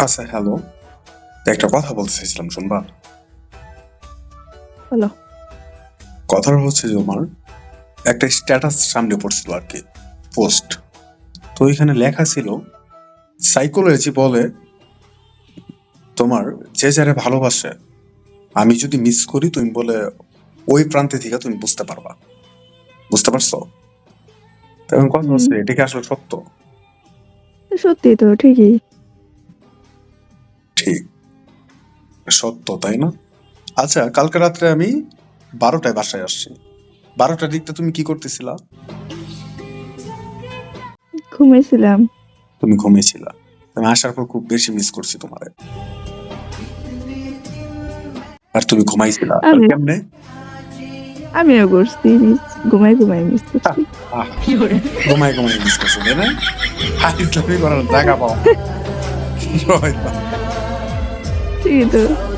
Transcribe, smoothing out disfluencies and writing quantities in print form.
আচ্ছা, হ্যালো। একটা কথা বলতে চাইছিলাম, শুনবা? বলো। কথাটা হচ্ছে যে আমার একটা স্ট্যাটাস সামনে পড়ছিল আর কি, পোস্ট। তো এখানে লেখা ছিল, সাইকোলজি বলে তোমার যে যারে ভালোবাসে আমি যদি মিস করি তুমি বলে ওই প্রান্তে থেকে তুমি বুঝতে পারবা। বুঝতে পারছো? তখন কথা হুম, হচ্ছে এটা কি আসলে সত্য? সত্যি তো ঠিকই। ঠিক, সত্য তাই না? আচ্ছা, কালকে রাত্রে আমি 12টায় বাসায় আসছি। 12টার দিকটা তুমি কি করতেছিলা? ঘুমাইছিলাম। তুমি ঘুমিয়েছিলা। আমি আসার পর খুব বেশি মিস করছি তোমারে। আর তুমি ঘুমাইছিলা আর আমি কেমনে? আমিও করছি মিস, ঘুমাই মিস করছি। আহ, ঘুমায় ঘুমায় মিস করছো তাই না? হাসি করার জায়গা পাও না। ঠিকই তো।